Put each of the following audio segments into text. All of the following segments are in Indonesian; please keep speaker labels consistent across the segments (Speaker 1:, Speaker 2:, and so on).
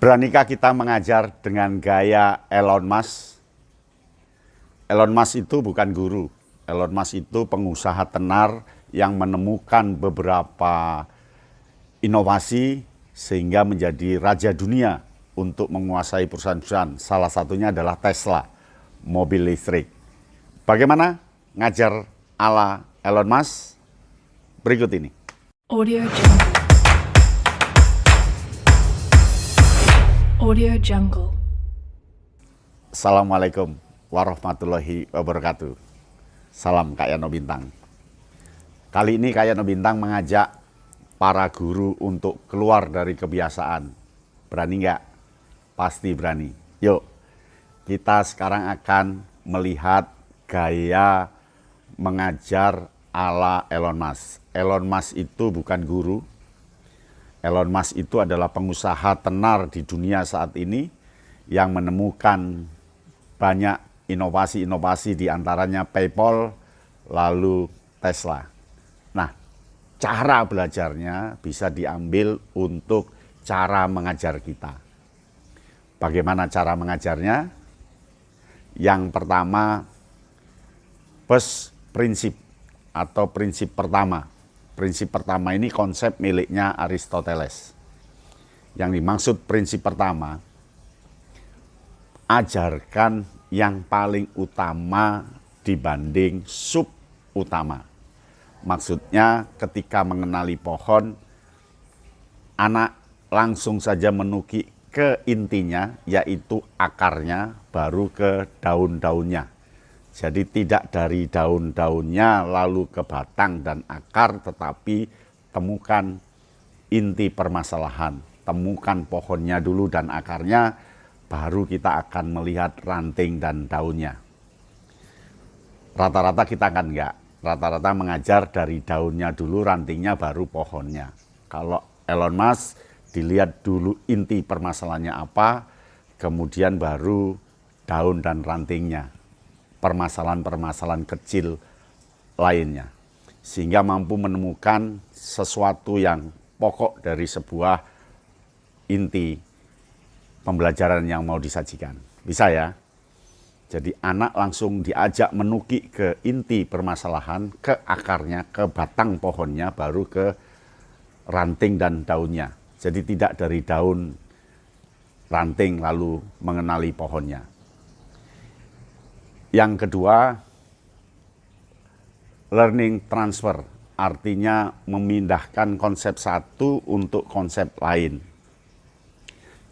Speaker 1: Beranikah kita mengajar dengan gaya Elon Musk? Elon Musk itu bukan guru. Elon Musk itu pengusaha tenar yang menemukan beberapa inovasi sehingga menjadi raja dunia untuk menguasai perusahaan-perusahaan. Salah satunya adalah Tesla, mobil listrik. Bagaimana ngajar ala Elon Musk? Berikut ini.
Speaker 2: Audio Jungle. Audio Jungle.
Speaker 1: Assalamualaikum warahmatullahi wabarakatuh. Salam Kak Yano Bintang. Kali ini Kak Yano Bintang mengajak para guru untuk keluar dari kebiasaan. Berani nggak? Pasti berani. Yuk, kita sekarang akan melihat gaya mengajar ala Elon Musk. Elon Musk itu bukan guru. Elon Musk itu adalah pengusaha tenar di dunia saat ini yang menemukan banyak inovasi-inovasi, di antaranya PayPal, lalu Tesla. Nah, cara belajarnya bisa diambil untuk cara mengajar kita. Bagaimana cara mengajarnya? Yang pertama, first prinsip atau prinsip pertama. Prinsip pertama ini konsep miliknya Aristoteles. Yang dimaksud prinsip pertama, ajarkan yang paling utama dibanding sub utama. Maksudnya ketika mengenali pohon, anak langsung saja menuki ke intinya, yaitu akarnya, baru ke daun-daunnya. Jadi tidak dari daun-daunnya lalu ke batang dan akar, tetapi temukan inti permasalahan. Temukan pohonnya dulu dan akarnya, baru kita akan melihat ranting dan daunnya. Rata-rata kita kan enggak. Rata-rata mengajar dari daunnya dulu, rantingnya baru pohonnya. Kalau Elon Musk dilihat dulu inti permasalahannya apa, kemudian baru daun dan rantingnya. Permasalahan-permasalahan kecil lainnya. Sehingga mampu menemukan sesuatu yang pokok dari sebuah inti pembelajaran yang mau disajikan. Bisa ya? Jadi anak langsung diajak menukik ke inti permasalahan, ke akarnya, ke batang pohonnya, baru ke ranting dan daunnya. Jadi tidak dari daun, ranting lalu mengenali pohonnya. Yang kedua, learning transfer, artinya memindahkan konsep satu untuk konsep lain.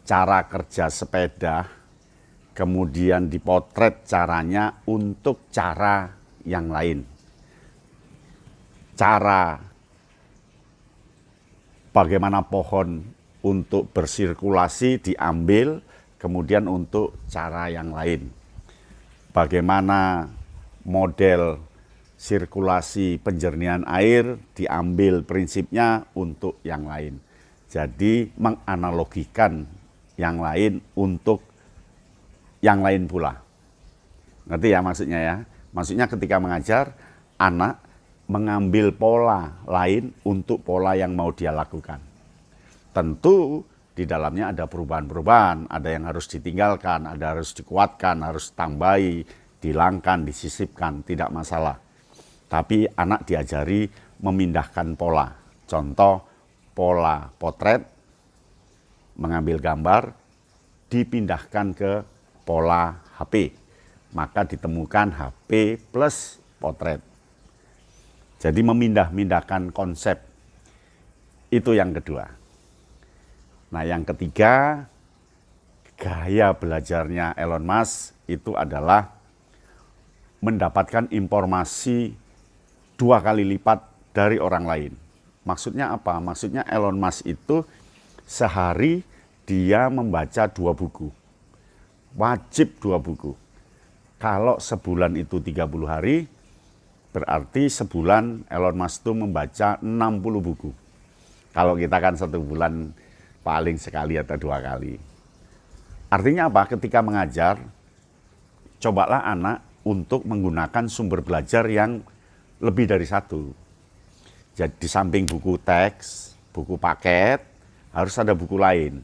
Speaker 1: Cara kerja sepeda, kemudian dipotret caranya untuk cara yang lain. Cara bagaimana pohon untuk bersirkulasi diambil, kemudian untuk cara yang lain. Bagaimana model sirkulasi penjernihan air diambil prinsipnya untuk yang lain. Jadi menganalogikan yang lain untuk yang lain pula. Ngerti ya maksudnya ya? Maksudnya ketika mengajar, anak mengambil pola lain untuk pola yang mau dia lakukan. Tentu di dalamnya ada perubahan-perubahan, ada yang harus ditinggalkan, ada harus dikuatkan, harus tambahi, dihilangkan, disisipkan, tidak masalah. Tapi anak diajari memindahkan pola. Contoh, pola potret, mengambil gambar, dipindahkan ke pola HP. Maka ditemukan HP plus potret. Jadi memindah-mindahkan konsep. Itu yang kedua. Nah, yang ketiga, gaya belajarnya Elon Musk itu adalah mendapatkan informasi 2 kali lipat dari orang lain. Maksudnya apa? Maksudnya Elon Musk itu sehari dia membaca 2 buku. Wajib 2 buku. Kalau sebulan itu 30 hari, berarti sebulan Elon Musk itu membaca 60 buku. Kalau kita kan 1 bulan paling sekali atau 2 kali. Artinya apa? Ketika mengajar, cobalah anak untuk menggunakan sumber belajar yang lebih dari 1. Jadi di samping buku teks, buku paket, harus ada buku lain.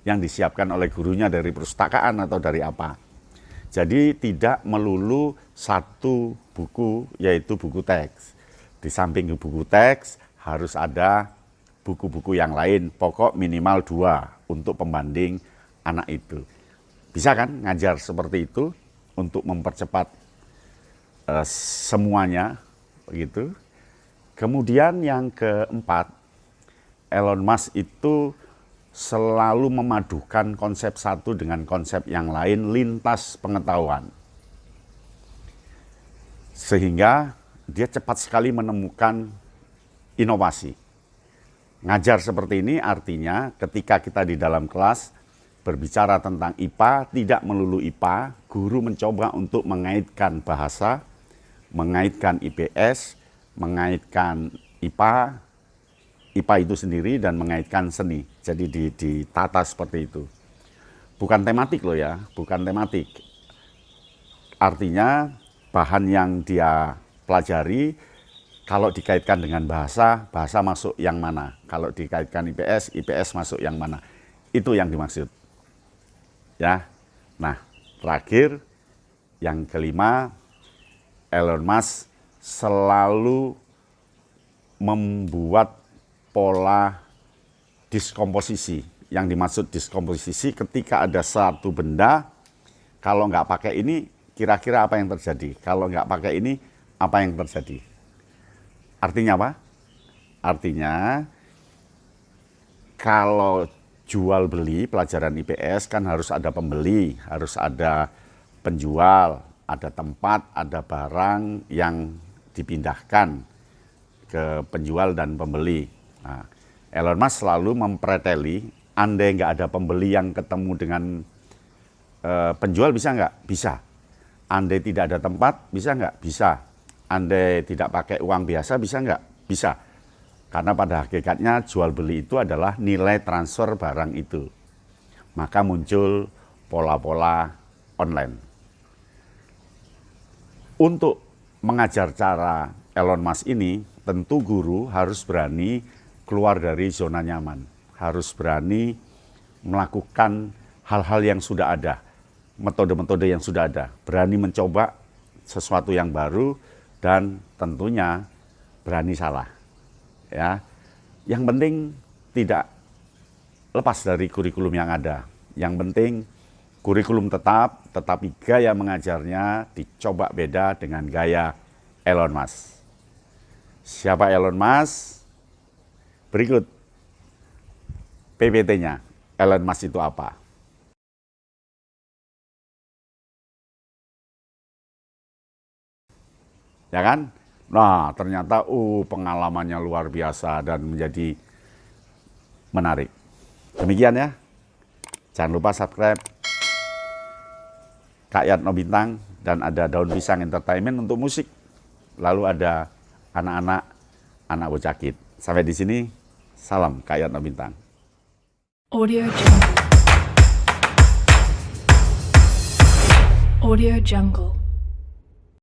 Speaker 1: yang disiapkan oleh gurunya dari perpustakaan atau dari apa. Jadi tidak melulu satu buku, yaitu buku teks. Di samping buku teks harus ada buku-buku yang lain, pokok minimal 2 untuk pembanding anak itu. Bisa kan ngajar seperti itu untuk mempercepat semuanya, begitu. Kemudian yang keempat, Elon Musk itu selalu memadukan konsep satu dengan konsep yang lain lintas pengetahuan. Sehingga dia cepat sekali menemukan inovasi. Ngajar seperti ini artinya ketika kita di dalam kelas berbicara tentang IPA, tidak melulu IPA, guru mencoba untuk mengaitkan bahasa, mengaitkan IPS, mengaitkan IPA itu sendiri dan mengaitkan seni. Jadi ditata seperti itu. Bukan tematik loh ya, bukan tematik. Artinya bahan yang dia pelajari kalau dikaitkan dengan bahasa, bahasa masuk yang mana. Kalau dikaitkan IPS, IPS masuk yang mana. Itu yang dimaksud. Ya. Nah, terakhir yang kelima, Elon Musk selalu membuat pola diskomposisi. Yang dimaksud diskomposisi ketika ada satu benda, kalau nggak pakai ini, kira-kira apa yang terjadi? Kalau nggak pakai ini, apa yang terjadi? Artinya apa? Artinya, kalau jual beli pelajaran IPS kan harus ada pembeli, harus ada penjual, ada tempat, ada barang yang dipindahkan ke penjual dan pembeli. Nah, Elon Musk selalu mempreteli, andai nggak ada pembeli yang ketemu dengan penjual, bisa nggak? Bisa. Andai tidak ada tempat, bisa nggak? Bisa. Andai tidak pakai uang biasa, bisa nggak? Bisa. Karena pada hakikatnya jual beli itu adalah nilai transfer barang itu. Maka muncul pola-pola online. Untuk mengajar cara Elon Musk ini, tentu guru harus berani keluar dari zona nyaman. Harus berani melakukan hal-hal yang sudah ada. Metode-metode yang sudah ada. Berani mencoba sesuatu yang baru dan tentunya berani salah. Ya, yang penting tidak lepas dari kurikulum yang ada. Yang penting kurikulum tetap, tetapi gaya mengajarnya dicoba beda dengan gaya Elon Musk. Siapa Elon Musk? Berikut PPT-nya. Elon Musk itu apa? Ya kan? Nah, ternyata pengalamannya luar biasa dan menjadi menarik. Demikian ya. Jangan lupa subscribe Kak Yatno Bintang dan ada Daun Pisang Entertainment untuk musik. Lalu ada anak-anak, anak bocah kid. Sampai di sini, salam Kak Yatno Bintang.
Speaker 2: Audio Jungle. Audio Jungle.